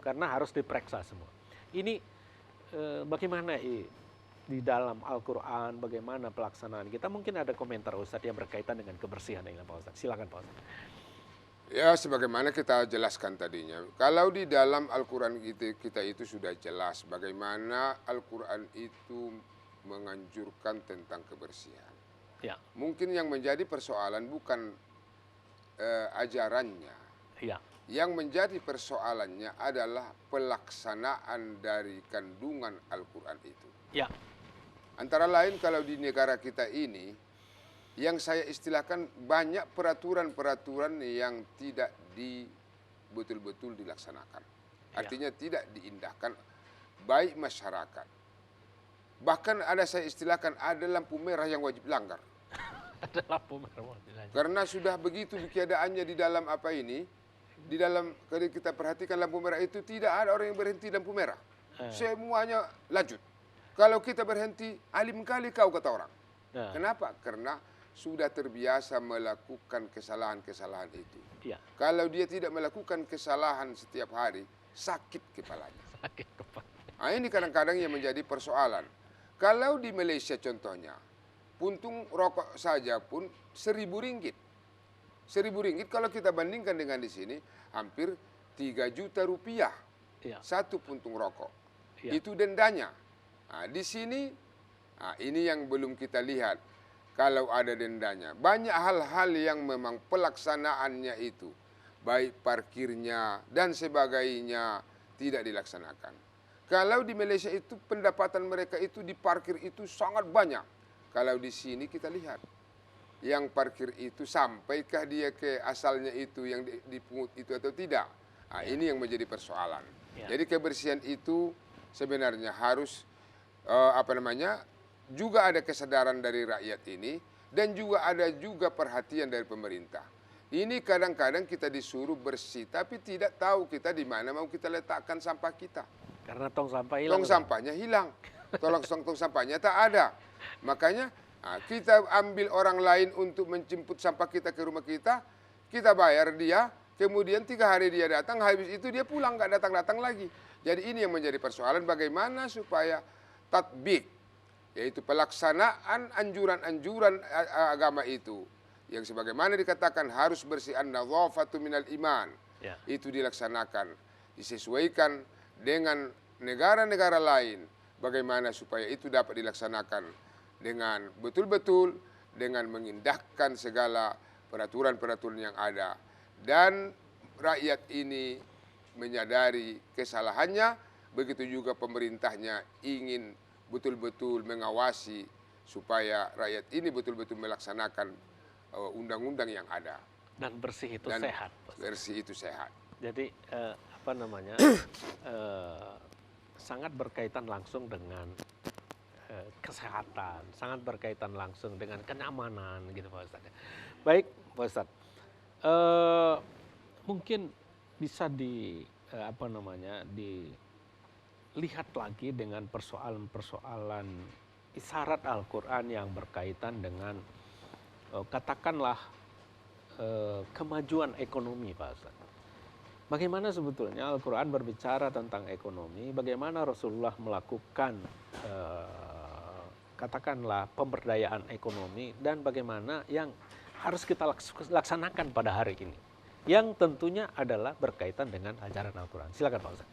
Speaker 1: karena harus diperiksa semua. Ini bagaimana di dalam Al-Quran, bagaimana pelaksanaan kita? Mungkin ada komentar Ustadz yang berkaitan dengan kebersihan ini Pak Ustadz. Silakan Pak Ustadz.
Speaker 2: Ya, sebagaimana kita jelaskan tadinya, kalau di dalam Al-Quran kita itu sudah jelas bagaimana Al-Quran itu menganjurkan tentang kebersihan.
Speaker 1: Ya.
Speaker 2: Mungkin yang menjadi persoalan bukan ajarannya.
Speaker 1: Ya.
Speaker 2: Yang menjadi persoalannya adalah pelaksanaan dari kandungan Al-Quran itu.
Speaker 1: Ya.
Speaker 2: Antara lain kalau di negara kita ini, yang saya istilahkan banyak peraturan-peraturan yang tidak betul-betul dilaksanakan. Artinya tidak diindahkan baik masyarakat. Bahkan ada saya istilahkan ada lampu merah yang wajib langgar.
Speaker 1: Ada lampu merah.
Speaker 2: Karena sudah begitu keadaannya di dalam apa ini, di dalam kalau kita perhatikan lampu merah itu tidak ada orang yang berhenti lampu merah. Semuanya lanjut. Kalau kita berhenti, alim kali kau kata orang. Kenapa? Karena sudah terbiasa melakukan kesalahan-kesalahan itu.
Speaker 1: Ya.
Speaker 2: Kalau dia tidak melakukan kesalahan setiap hari, sakit kepalanya.
Speaker 1: Sakit kepala.
Speaker 2: Nah, ini kadang-kadang yang menjadi persoalan. Kalau di Malaysia contohnya, puntung rokok saja pun RM1.000. RM1.000 kalau kita bandingkan dengan di sini, hampir 3 juta rupiah.
Speaker 1: Ya.
Speaker 2: Satu puntung rokok.
Speaker 1: Ya.
Speaker 2: Itu dendanya. Nah, di sini, ini yang belum kita lihat. Kalau ada dendanya. Banyak hal-hal yang memang pelaksanaannya itu, baik parkirnya dan sebagainya, tidak dilaksanakan. Kalau di Malaysia itu pendapatan mereka itu di parkir itu sangat banyak. Kalau di sini kita lihat. Yang parkir itu sampaikah dia ke asalnya itu yang dipungut itu atau tidak. Nah, ini yang menjadi persoalan. Jadi kebersihan itu sebenarnya harus juga ada kesadaran dari rakyat ini dan juga ada juga perhatian dari pemerintah. Ini kadang-kadang kita disuruh bersih tapi tidak tahu kita di mana mau kita letakkan sampah kita.
Speaker 1: Karena tong sampah hilang.
Speaker 2: Tong sampahnya hilang. Tong sampahnya tak ada. Makanya kita ambil orang lain untuk menjemput sampah kita ke rumah kita, kita bayar dia, kemudian 3 hari dia datang, habis itu dia pulang, nggak datang-datang lagi. Jadi ini yang menjadi persoalan bagaimana supaya tatbik, yaitu pelaksanaan anjuran-anjuran agama itu. Yang sebagaimana dikatakan harus bersih an-nadhafatu minal iman. Itu dilaksanakan, disesuaikan dengan negara-negara lain. Bagaimana supaya itu dapat dilaksanakan dengan betul-betul, dengan mengindahkan segala peraturan-peraturan yang ada. Dan rakyat ini menyadari kesalahannya, begitu juga pemerintahnya ingin betul-betul mengawasi supaya rakyat ini betul-betul melaksanakan undang-undang yang ada.
Speaker 1: Dan bersih itu
Speaker 2: Dan
Speaker 1: sehat.
Speaker 2: bersih itu sehat.
Speaker 1: Jadi sangat berkaitan langsung dengan kesehatan, sangat berkaitan langsung dengan kenyamanan gitu Pak Ustadz. Baik Pak Ustadz, mungkin bisa dilihat lagi dengan persoalan-persoalan isyarat Al-Quran yang berkaitan dengan katakanlah kemajuan ekonomi Pak Ustadz. Bagaimana sebetulnya Al-Quran berbicara tentang ekonomi, bagaimana Rasulullah melakukan katakanlah pemberdayaan ekonomi, dan bagaimana yang harus kita laksanakan pada hari ini. Yang tentunya adalah berkaitan dengan ajaran Al-Quran. Silakan Pak Ustaz.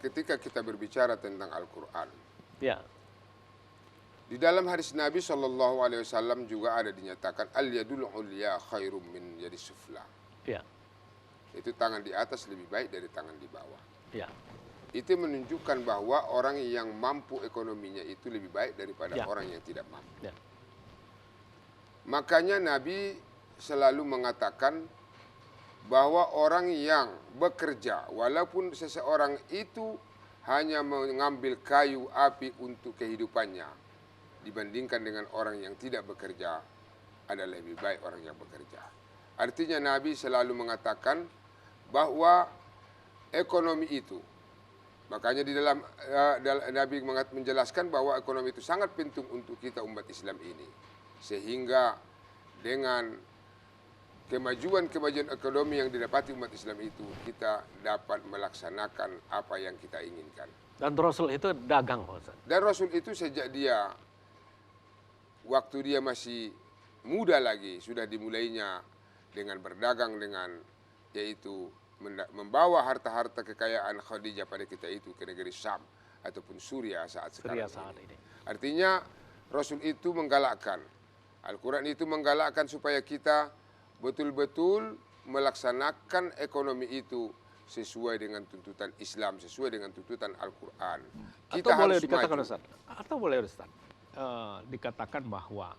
Speaker 2: Ketika kita berbicara tentang Al-Quran,
Speaker 1: ya,
Speaker 2: di dalam hadis Nabi SAW juga ada dinyatakan al-yadul ulya khairum min yadi sufla.
Speaker 1: Ya.
Speaker 2: Itu tangan di atas lebih baik dari tangan di bawah.
Speaker 1: Ya.
Speaker 2: Itu menunjukkan bahwa orang yang mampu ekonominya itu lebih baik daripada orang yang tidak mampu.
Speaker 1: Ya.
Speaker 2: Makanya Nabi selalu mengatakan bahwa orang yang bekerja, walaupun seseorang itu hanya mengambil kayu api untuk kehidupannya, dibandingkan dengan orang yang tidak bekerja, adalah lebih baik orang yang bekerja. Artinya Nabi selalu mengatakan bahwa ekonomi itu, makanya di dalam Nabi menjelaskan bahwa ekonomi itu sangat penting untuk kita umat Islam ini. Sehingga dengan kemajuan ekonomi yang didapati umat Islam itu, kita dapat melaksanakan apa yang kita inginkan.
Speaker 1: Dan Rasul itu dagang Pak Ustaz.
Speaker 2: Dan Rasul itu sejak waktu dia masih muda lagi, sudah dimulainya dengan berdagang yaitu membawa harta-harta kekayaan Khadijah pada kita itu ke negeri Syam ataupun Suriah saat sekarang ini. Artinya Rasul itu menggalakkan, Al-Quran itu menggalakkan supaya kita betul-betul melaksanakan ekonomi itu sesuai dengan tuntutan Islam, sesuai dengan tuntutan Al-Quran.
Speaker 1: Atau boleh dikatakan Ustaz, dikatakan bahwa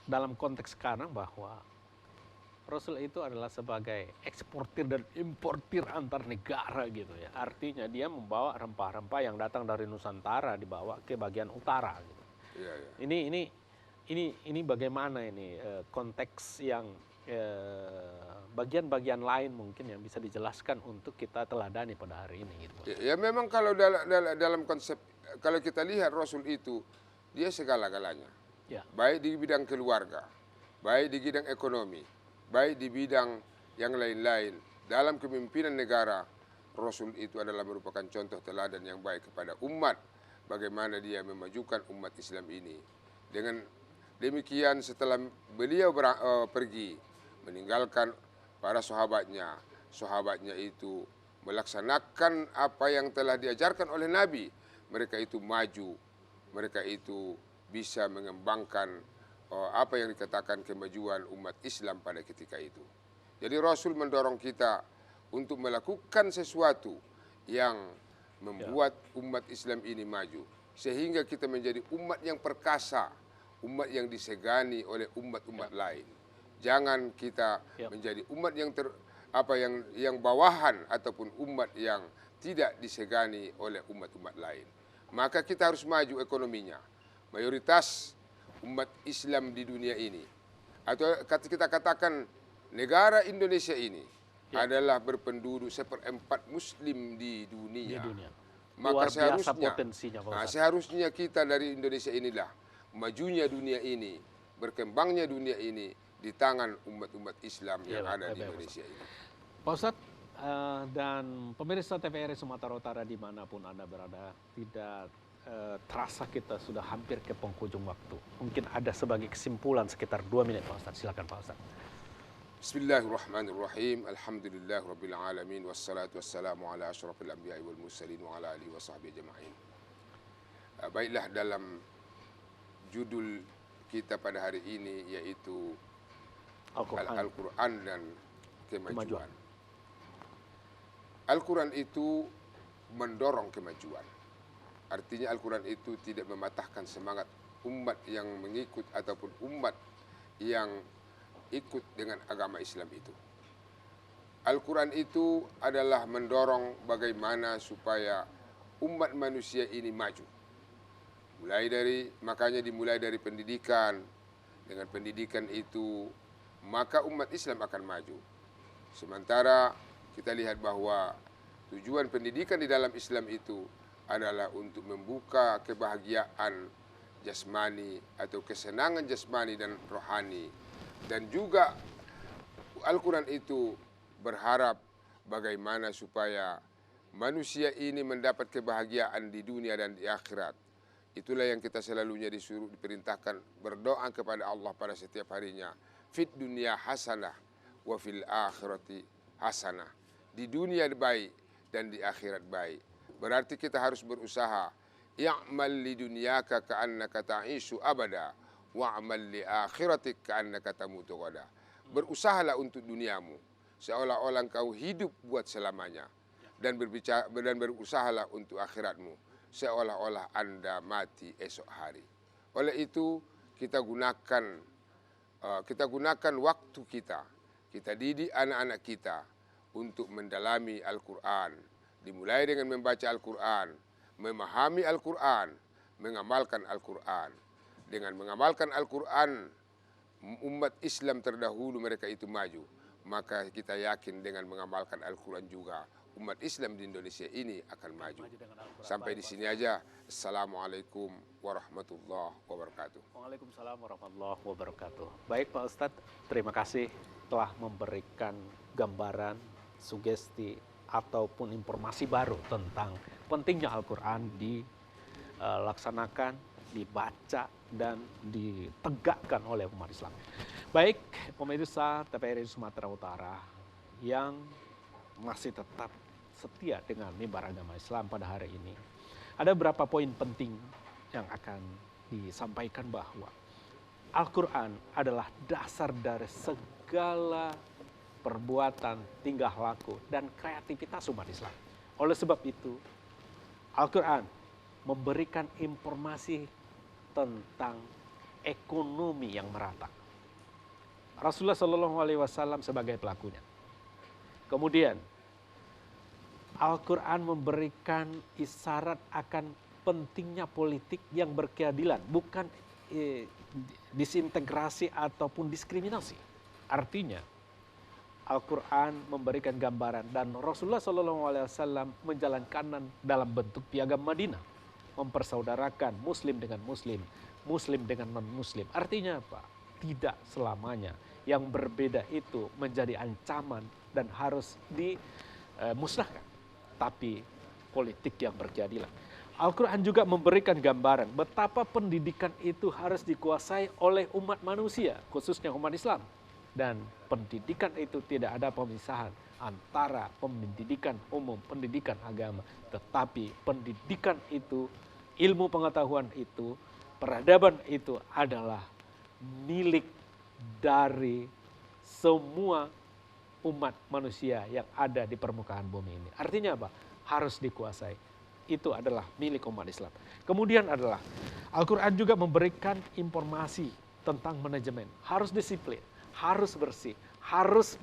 Speaker 1: dalam konteks sekarang bahwa Rasul itu adalah sebagai eksportir dan importir antar negara gitu ya. Artinya dia membawa rempah-rempah yang datang dari Nusantara dibawa ke bagian utara gitu.
Speaker 2: Ya, ya.
Speaker 1: Ini bagaimana ini konteks yang bagian-bagian lain mungkin yang bisa dijelaskan untuk kita teladani pada hari ini gitu.
Speaker 2: Ya, memang kalau dalam konsep, kalau kita lihat Rasul itu dia segala-galanya.
Speaker 1: Ya.
Speaker 2: Baik di bidang keluarga, baik di bidang ekonomi, baik di bidang yang lain-lain. Dalam kepemimpinan negara, Rasul itu adalah merupakan contoh teladan yang baik kepada umat. Bagaimana dia memajukan umat Islam ini. Dengan demikian setelah beliau pergi, meninggalkan para sahabatnya. Sahabatnya itu melaksanakan apa yang telah diajarkan oleh Nabi. Mereka itu maju, mereka itu bisa mengembangkan apa yang dikatakan kemajuan umat Islam pada ketika itu. Jadi Rasul mendorong kita untuk melakukan sesuatu yang membuat umat Islam ini maju. Sehingga kita menjadi umat yang perkasa, umat yang disegani oleh umat-umat lain. Jangan kita menjadi umat yang bawahan ataupun umat yang tidak disegani oleh umat-umat lain. Maka kita harus maju ekonominya. Mayoritas umat Islam di dunia ini, atau kita katakan negara Indonesia ini adalah berpenduduk 1/4 Muslim di dunia. Maka seharusnya kita dari Indonesia inilah majunya dunia ini, berkembangnya dunia ini di tangan umat-umat Islam yang ada di Indonesia ini.
Speaker 1: Pak Ustadz dan pemirsa TVRI Sumatera Utara dimanapun Anda berada, tidak terasa kita sudah hampir ke penghujung waktu. Mungkin ada sebagai kesimpulan sekitar 2 menit Pak Ustadz. Silakan Pak Ustadz.
Speaker 2: Bismillahirrahmanirrahim. Alhamdulillahirabbil alamin wassalatu wassalamu ala asyrafil anbiya'i wal mursalin wa ala alihi washabbihi ajma'in. Baiklah, dalam judul kita pada hari ini yaitu Al-Quran dan kemajuan. Al-Quran itu mendorong kemajuan. Artinya Al-Quran itu tidak mematahkan semangat umat yang mengikut ataupun umat yang ikut dengan agama Islam itu. Al-Quran itu adalah mendorong bagaimana supaya umat manusia ini maju. Makanya dimulai dari pendidikan. Dengan pendidikan itu maka umat Islam akan maju. Sementara kita lihat bahwa tujuan pendidikan di dalam Islam itu adalah untuk membuka kebahagiaan jasmani atau kesenangan jasmani dan rohani. Dan juga Al-Quran itu berharap bagaimana supaya manusia ini mendapat kebahagiaan di dunia dan di akhirat. Itulah yang kita selalunya diperintahkan berdoa kepada Allah pada setiap harinya. Fid dunya hasanah wa fil akhirati hasanah. Di dunia baik dan di akhirat baik. Berarti kita harus berusaha. I'mal li dunyaka ka'annaka ta'ishu abada wa'mal li akhiratik ka'annaka tamutu ghada. Berusahalah untuk duniamu seolah-olah engkau hidup buat selamanya, dan berusahalah untuk akhiratmu seolah-olah Anda mati esok hari. Oleh itu kita gunakan waktu kita didik anak-anak kita untuk mendalami Al-Quran. Dimulai dengan membaca Al-Quran, memahami Al-Quran, mengamalkan Al-Quran. Dengan mengamalkan Al-Quran, umat Islam terdahulu mereka itu maju. Maka kita yakin dengan mengamalkan Al-Quran juga umat Islam di Indonesia ini akan maju. Sampai di sini aja. Assalamualaikum warahmatullahi wabarakatuh.
Speaker 1: Waalaikumsalam warahmatullahi wabarakatuh. Baik Pak Ustadz, terima kasih telah memberikan gambaran, sugesti, ataupun informasi baru tentang pentingnya Al-Quran dilaksanakan, dibaca, dan ditegakkan oleh umat Islam. Baik, pemirsa TVRI Sumatera Utara yang masih tetap setia dengan mimbar agama Islam pada hari ini. Ada beberapa poin penting yang akan disampaikan bahwa Al-Quran adalah dasar dari segala perbuatan, tingkah laku, dan kreativitas umat Islam. Oleh sebab itu, Al-Quran memberikan informasi tentang ekonomi yang merata. Rasulullah SAW sebagai pelakunya. Kemudian, Al-Quran memberikan isyarat akan pentingnya politik yang berkeadilan, bukan disintegrasi ataupun diskriminasi. Artinya, Al-Quran memberikan gambaran dan Rasulullah SAW menjalankan dalam bentuk piagam Madinah, mempersaudarakan Muslim dengan Muslim, Muslim dengan non-Muslim. Artinya apa? Tidak selamanya yang berbeda itu menjadi ancaman dan harus dimusnahkan, tapi politik yang berkeadilan. Al-Quran juga memberikan gambaran betapa pendidikan itu harus dikuasai oleh umat manusia, khususnya umat Islam. Dan pendidikan itu tidak ada pemisahan antara pendidikan umum, pendidikan agama. Tetapi pendidikan itu, ilmu pengetahuan itu, peradaban itu adalah milik dari semua umat manusia yang ada di permukaan bumi ini. Artinya apa? Harus dikuasai. Itu adalah milik umat Islam. Kemudian adalah Al-Quran juga memberikan informasi tentang manajemen. Harus disiplin, harus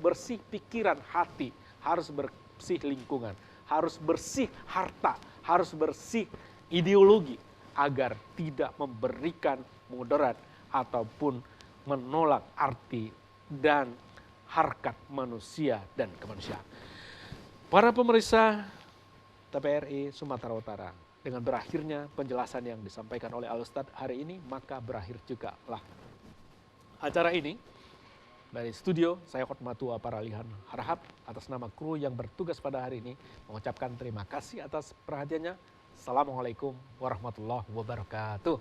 Speaker 1: bersih pikiran, hati, harus bersih lingkungan, harus bersih harta, harus bersih ideologi agar tidak memberikan mudarat ataupun menolak arti dan harkat manusia dan kemanusiaan. Para pemirsa TVRI Sumatera Utara, dengan berakhirnya penjelasan yang disampaikan oleh Al-Ustadz hari ini, maka berakhir juga lah acara ini. Dari studio, saya Khotmatua Paralihan Harahap atas nama kru yang bertugas pada hari ini mengucapkan terima kasih atas perhatiannya. Assalamualaikum warahmatullahi wabarakatuh.